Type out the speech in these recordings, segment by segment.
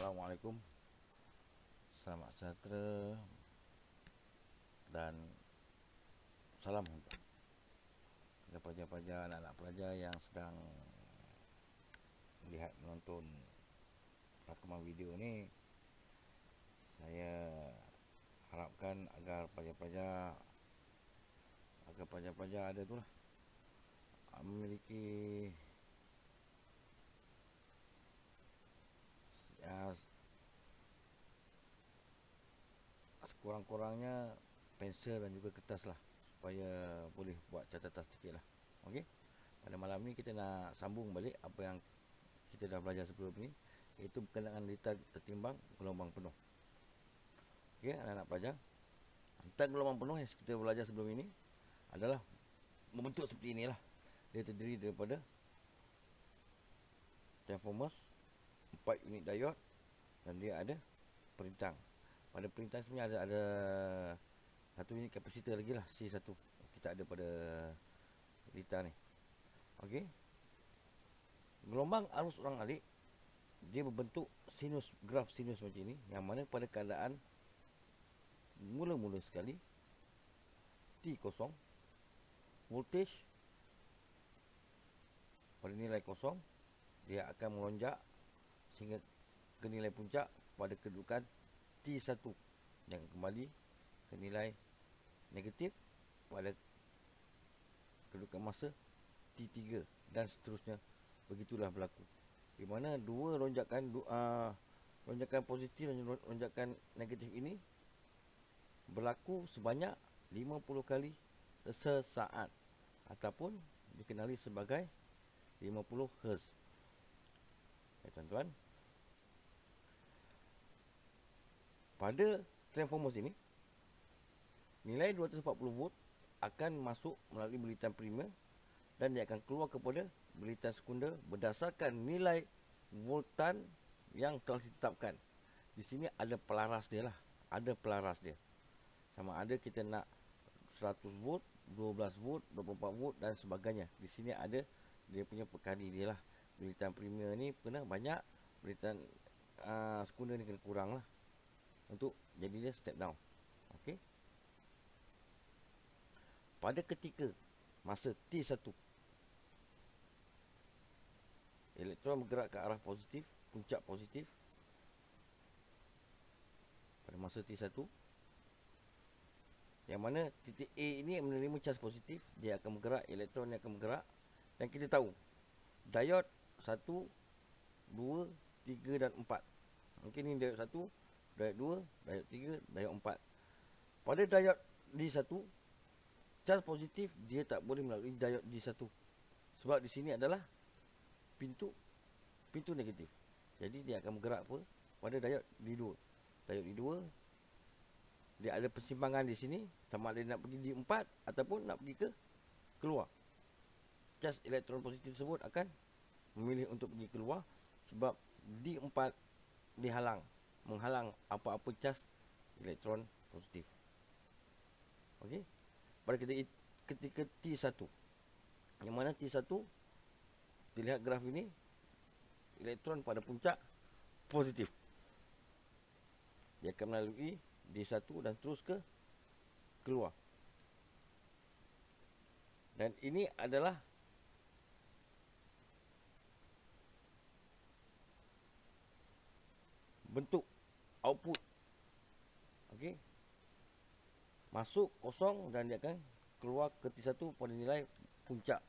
Assalamualaikum, selamat sejahtera dan salam untuk pelajar-pelajar, anak-anak pelajar yang sedang melihat menonton rakaman video ni. Saya harapkan agar pelajar-pelajar ada tu lah, memiliki sekurang-kurangnya pensel dan juga kertas lah, supaya boleh buat catatan sedikit lah. Okey, pada malam ni kita nak sambung balik apa yang kita dah belajar sebelum ni, iaitu berkenaan litar tertimbang gelombang penuh. Okey, anak-anak pelajar, litar gelombang penuh yang kita belajar sebelum ini adalah membentuk seperti inilah. Dia terdiri daripada transformers, 4 unit diode, dan dia ada perintang. Pada perintang sebenarnya ada satu unit kapasitor lagi lah, C1 kita ada pada litar ni. Okey, gelombang arus ulang-alik dia berbentuk sinus, graf sinus macam ini, yang mana pada keadaan mula-mula sekali T kosong, voltage pada nilai kosong, dia akan melonjak sehingga ke nilai puncak pada kedudukan T1 dan kembali ke nilai negatif pada kedudukan masa T3 dan seterusnya. Begitulah berlaku, di mana dua lonjakan positif dan lonjakan negatif ini berlaku sebanyak 50 kali sesaat, ataupun dikenali sebagai 50 Hz. Tuan-tuan, pada transformers ini, nilai 240 volt akan masuk melalui bilitan primer dan dia akan keluar kepada bilitan sekunder berdasarkan nilai voltan yang telah ditetapkan. Di sini ada pelaras dia lah, ada pelaras dia. Sama ada kita nak 100 volt, 12 volt, 24 volt dan sebagainya. Di sini ada dia punya pekali dia lah. Bilitan primer ni kena banyak, bilitan sekunder ni kena kurang lah, untuk jadi dia step down. Okey, pada ketika masa T1, elektron bergerak ke arah positif, puncak positif. Pada masa T1, yang mana titik A ini menerima charge positif, dia akan bergerak, elektron yang akan bergerak. Dan kita tahu diode 1, 2, 3 dan 4. Mungkin ini diode 1, diode 2, diode 3, diode 4. Pada diode D1, charge positif dia tak boleh melalui diode D1, sebab di sini adalah pintu negatif. Jadi dia akan bergerak apa pada diode D2. Diode D2 dia ada persimpangan di sini, sama ada nak pergi D4 ataupun nak pergi ke keluar. Charge elektron positif tersebut akan memilih untuk pergi keluar, sebab D4 menghalang apa-apa charge elektron positif. Okey, pada ketika T1, yang mana T1 kita lihat graf ini, elektron pada puncak positif, dia akan melalui D1 dan terus ke keluar. Dan ini adalah bentuk output. Okey, masuk kosong dan dia akan keluar ke T1 pada nilai puncak.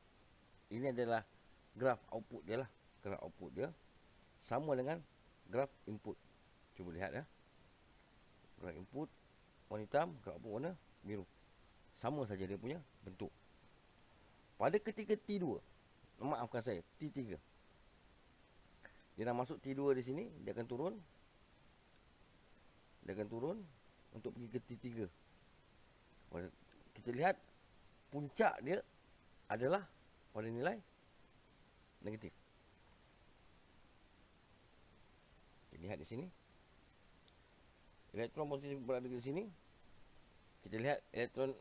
Ini adalah graf output dia lah. Graf output dia sama dengan graf input. Cuba lihat ya. Graf input warna hitam, graf output warna biru. Sama saja dia punya bentuk. Pada ketika T2, maafkan saya, T3, dia dah masuk T2 di sini, dia akan turun. Dia akan turun untuk pergi ke T3. Kita lihat puncak dia adalah pada nilai negatif. Kita lihat di sini, elektron positif berada di sini. Kita lihat elektron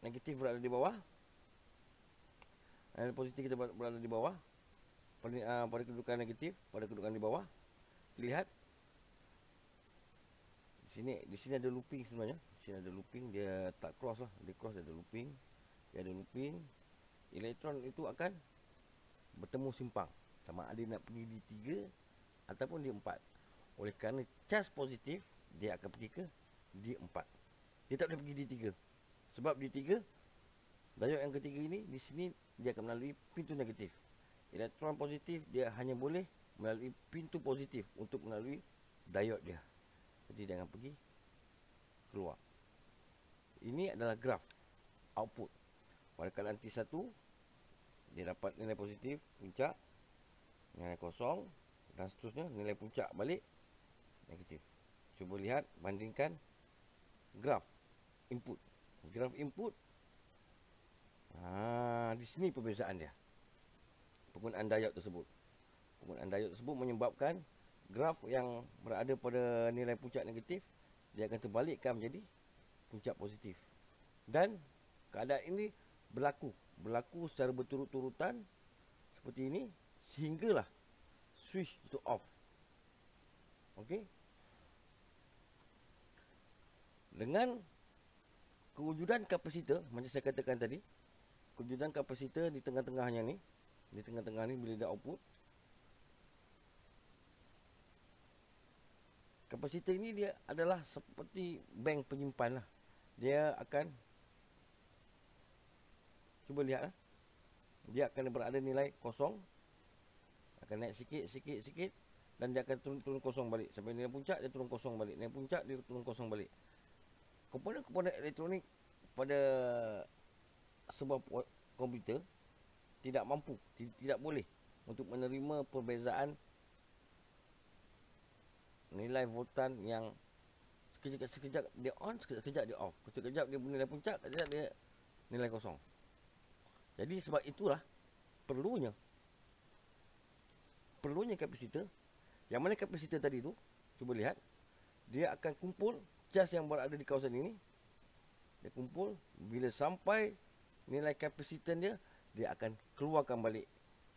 negatif berada di bawah. Elektron positif kita berada di bawah pada kedudukan negatif, pada kedudukan di bawah. Kita lihat Di sini ada looping sebenarnya. Di sini ada looping, dia tak cross lah. Dia cross, dia ada looping. Dia ada looping. Elektron itu akan bertemu simpang. Sama ada nak pergi di 3 ataupun di 4. Oleh kerana charge positif, dia akan pergi ke di 4. Dia tak boleh pergi di 3. Sebab di 3, diod yang ketiga ini, di sini dia akan melalui pintu negatif. Elektron positif, dia hanya boleh melalui pintu positif untuk melalui diod dia. Jadi dia akan pergi keluar. Ini adalah graf output. Pada keadaan T1, dia dapat nilai positif, puncak, nilai kosong, dan seterusnya, nilai puncak balik negatif. Cuba lihat, bandingkan graf input. Graf input, di sini perbezaan dia. Penggunaan diod tersebut. Penggunaan diod tersebut menyebabkan graf yang berada pada nilai puncak negatif, dia akan terbalikkan menjadi puncak positif. Dan keadaan ini berlaku secara berturut-turutan seperti ini sehinggalah switch itu off. Okey. Dengan kewujudan kapasitor, macam saya katakan tadi, kewujudan kapasitor di tengah-tengahnya ni, bila dia output, kapasitor ini dia adalah seperti bank penyimpan lah. Dia akan, cuba lihat lah, dia akan berada nilai kosong, akan naik sikit, dan dia akan turun kosong balik. Sampai nilai puncak, dia turun kosong balik. Nilai puncak, dia turun kosong balik. Komponen-komponen elektronik pada sebuah komputer tidak mampu, tidak boleh untuk menerima perbezaan nilai voltan yang sekejap dia on, sekejap dia off. Sekejap dia nilai puncak, sekejap dia nilai kosong. Jadi sebab itulah perlunya kapasitor. Yang mana kapasitor tadi tu, cuba lihat, dia akan kumpul charge yang berada di kawasan ini. Dia kumpul, bila sampai nilai kapasitor dia akan keluarkan balik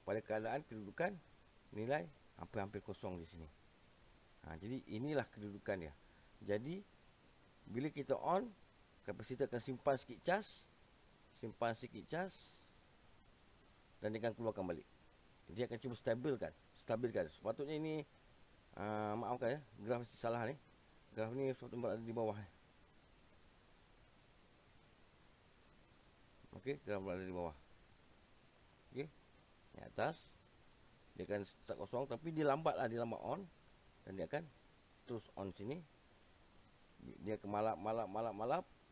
pada keadaan kedudukan nilai hampir-hampir kosong di sini. Jadi inilah kedudukan dia. Jadi bila kita on, kapasitor akan simpan sikit charge, dan dia akan keluarkan balik. Dia akan cuba stabilkan. Sepatutnya ini, maafkan ya, graf salah ni. Graf ni sepatutnya berada di bawah ni. Okey, graf berada di bawah. Okey, di atas dia akan start kosong, tapi dia lambat on, dan dia akan terus on sini. Dia akan malap,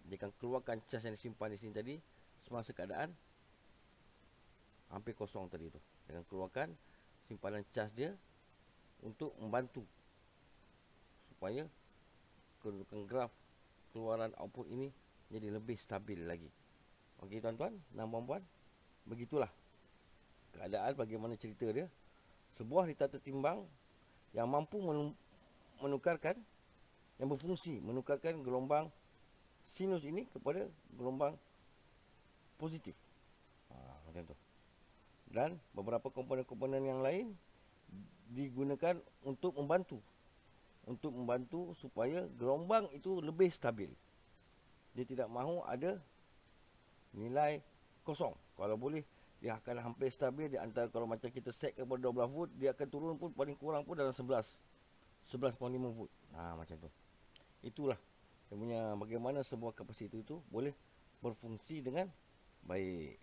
dia akan keluarkan charge yang disimpan di sini tadi semasa keadaan hampir kosong tadi tu. Dia akan keluarkan simpanan charge dia untuk membantu supaya kedudukan graf keluaran output ini jadi lebih stabil lagi. Okey tuan-tuan dan puan-puan, begitulah keadaan bagaimana cerita dia. Sebuah ditata timbang yang mampu menukarkan, yang berfungsi menukarkan gelombang sinus ini kepada gelombang positif. Macam tu. Dan beberapa komponen-komponen yang lain digunakan untuk membantu supaya gelombang itu lebih stabil. Dia tidak mahu ada nilai kosong. Kalau boleh, dia akan hampir stabil di antara, kalau macam kita set kepada 12 volt, dia akan turun pun paling kurang pun dalam 11.5 volt. Macam tu. Itulah dia punya bagaimana sebuah kapasitor itu boleh berfungsi dengan baik.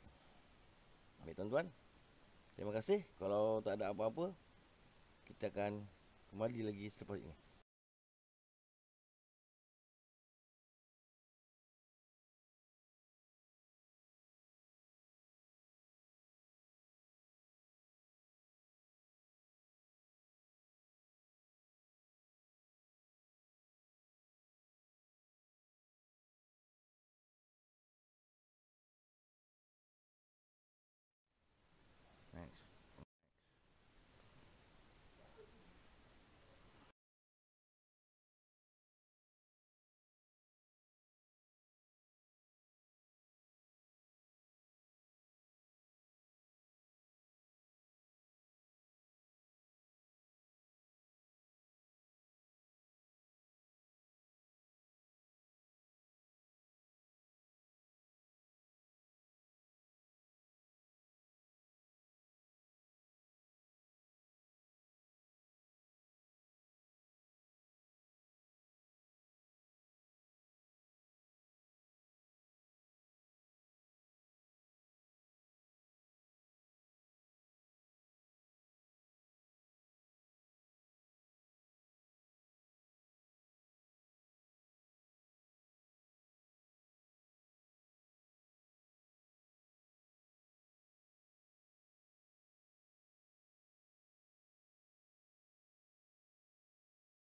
Baik tuan-tuan, terima kasih. Kalau tak ada apa-apa, kita akan kembali lagi selepas ini.